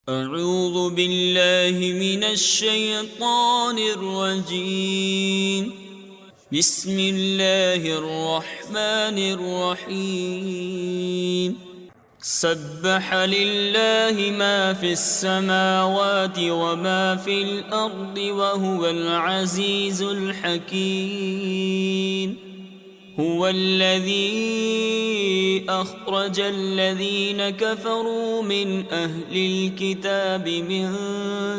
أعوذ بالله من الشيطان الرجيم. بسم الله الرحمن الرحيم. سبح لله ما في السماوات وما في الأرض وهو العزيز الحكيم. هو الذي أخرج الذين كفروا من أهل الكتاب من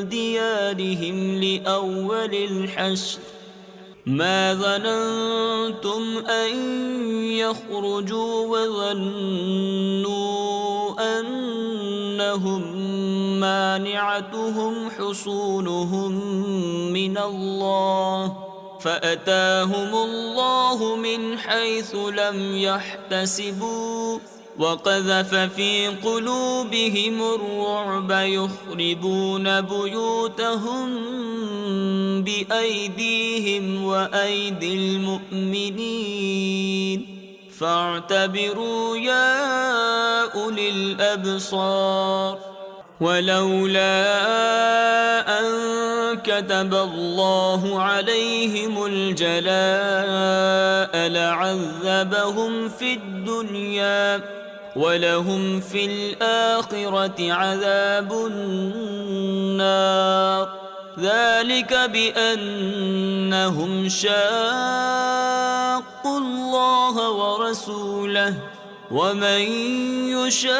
ديارهم لأول الحشر ما ظننتم أن يخرجوا وظنوا أنهم مانعتهم حصونهم من الله فأتاهم الله من حيث لم يحتسبوا وقذف في قلوبهم الرعب يخربون بيوتهم بأيديهم وأيدي المؤمنين فاعتبروا يا أولي الأبصار. ولولا أن كتب الله عليهم الجلاء لعذبهم في الدنيا ولهم في الآخرة عذاب النار ذلك بأنهم شاقوا الله ورسوله ومن يشاق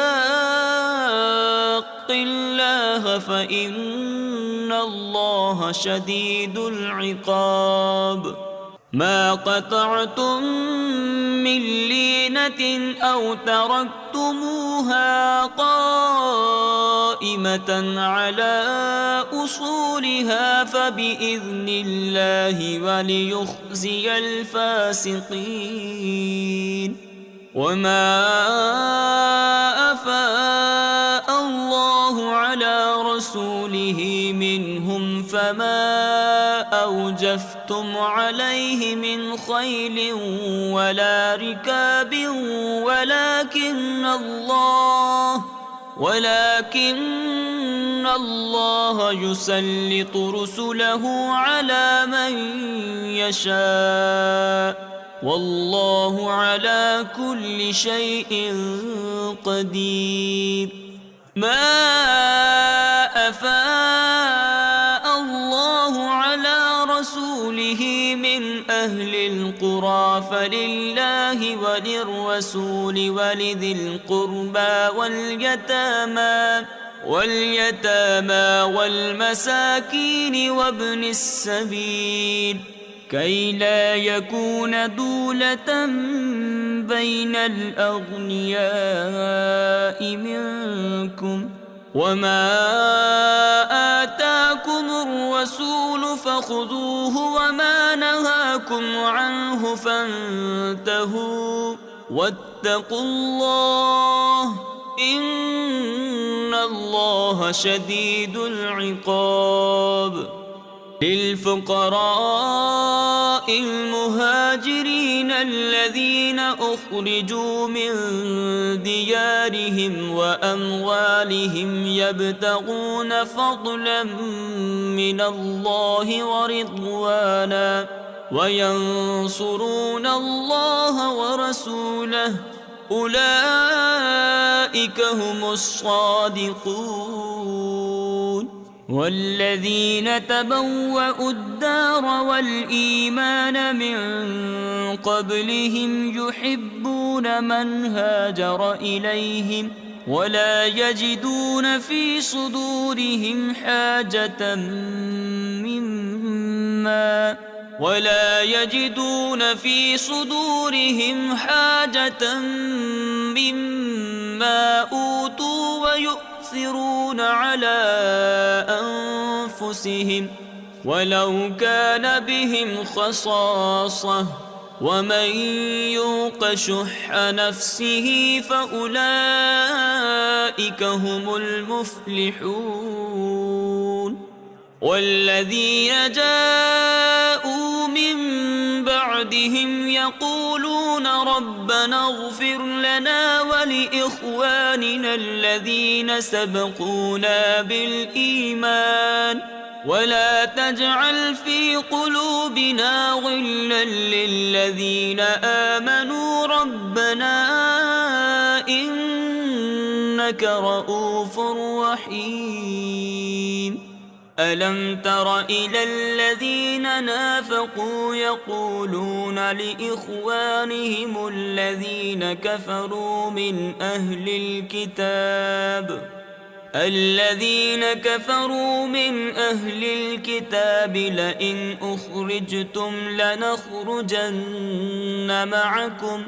الله فإن الله شديد العقاب. ما قطعتم من لينة أو تركتموها قائمة على أصولها فبإذن الله وليخزي الفاسقين. وما أفاء الله على رسوله منهم فما أوجفتم عليه من خيل ولا ركاب ولكن الله يسلط رسله على من يشاء والله على كل شيء قدير. ما أفاء الله على رسوله من أهل القرى فلله وللرسول ولذي القربى واليتامى والمساكين وابن السبيل كي لا يكون دولة بين الأغنياء منكم وما آتاكم الرسول فخذوه وما نهاكم عنه فانتهوا واتقوا الله إن الله شديد العقاب. للفقراء المهاجرين الذين أخرجوا من ديارهم وأموالهم يبتغون فضلا من الله ورضوانا وينصرون الله ورسوله أولئك هم الصادقون. والذين تبوأوا الدار والإيمان من قبلهم يحبون من هاجر إليهم ولا يجدون في صدورهم حاجة مما أوتوا ويؤثرون على أنفسهم ولو كان بهم خصاصة ومن يوق شح نفسه فأولئك هم المفلحون. والذين جاءوا من بعدهم يقولون ربنا اغفر لنا ولإخواننا الذين سبقونا بالإيمان ولا تجعل في قلوبنا غلا للذين آمنوا ربنا إنك رؤوف رحيم. ألم تر إلى الذين نافقوا يقولون لإخوانهم الذين كفروا من أهل الكتاب لئن أخرجتم لنخرجن معكم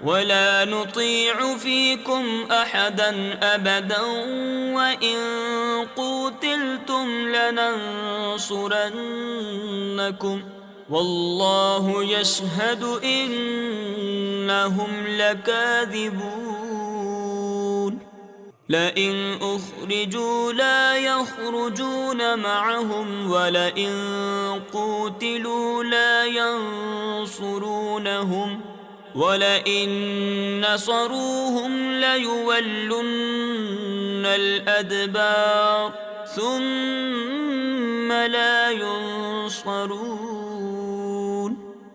ولا نطيع فيكم أحدا أبدا وإن قوتلتم لننصرنكم والله يشهد إنهم لكاذبون. لئن أخرجوا لا يخرجون معهم ولئن قوتلوا لا ينصرونهم ولئن نصروهم ليولن الأدبار ثم لا ينصرون.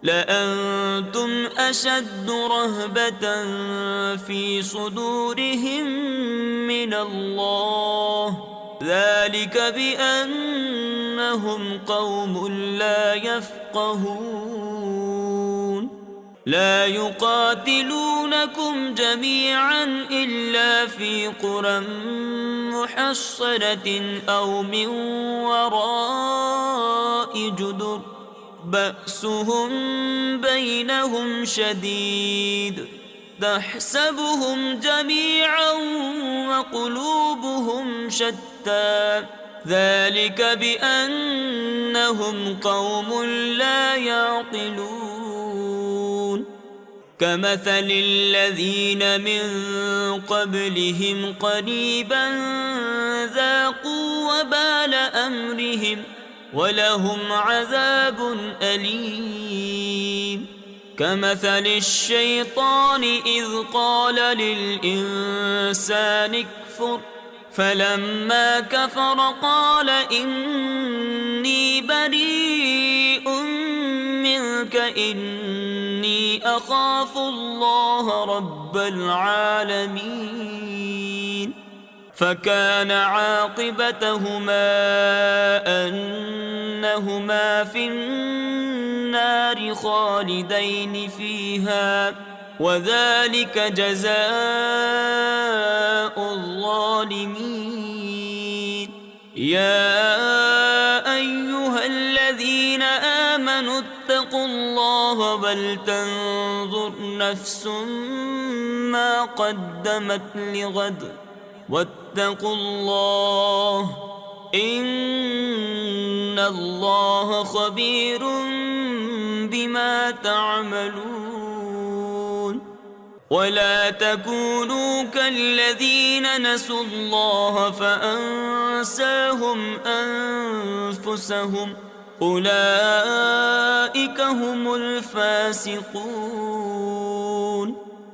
لأنتم أشد رهبة في صدورهم من الله ذلك بأنهم قوم لا يفقهون. لا يقاتلونكم جميعا إلا في قرى محصنة أو من وراء جدر بأسهم بينهم شديد تحسبهم جميعا وقلوبهم شتى ذلك بأنهم قوم لا يعقلون. كمثل الذين من قبلهم قريبا ذاقوا وبال أمرهم ولهم عذاب أليم. كمثل الشيطان إذ قال للإنسان اكفر فلما كفر قال إني بريء منك إني أخاف الله رب العالمين. فكان عاقبتهما أنهما في النار خالدين فيها وذلك جزاء الظالمين. يا أيها الذين آمنوا اتقوا الله ولتنظر نفس ما قدمت لغد واتقوا الله إن الله خبير بما تعملون. ولا تكونوا كالذين نسوا الله فأنساهم أنفسهم أولئك هم الفاسقون.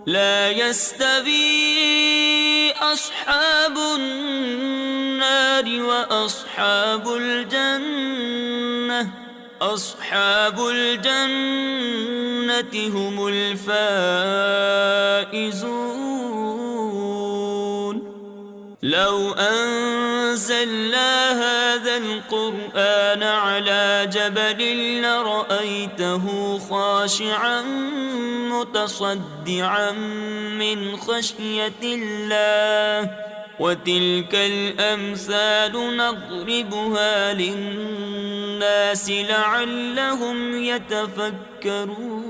لا يستوي أصحاب النار وأصحاب الجنة أصحاب الجنة هم الفائزون. لو أنزلنا هذا القرآن على جبل لرأيته خاشعا متصدعا من خشية الله وتلك الأمثال نضربها للناس لعلهم يتفكرون.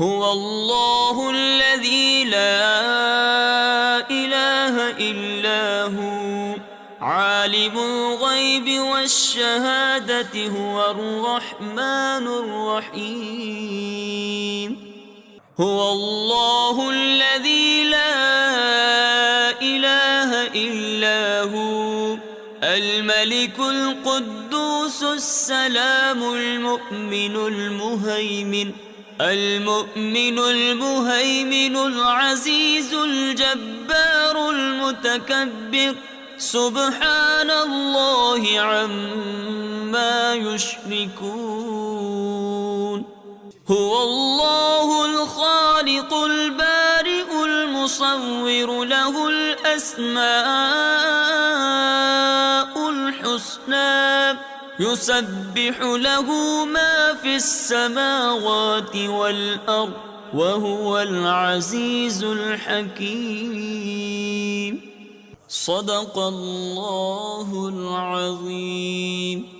هو الله الذي لا إله إلا هو عالم الغيب والشهادة هو الرحمن الرحيم. هو الله الذي لا إله إلا هو الملك القدوس السلام المؤمن المهيمن العزيز الجبار المتكبر سبحان الله عما يشركون. هو الله الخالق البارئ المصور له الأسماء الحسنى يسبح له ما في السماوات والأرض وهو العزيز الحكيم. صدق الله العظيم.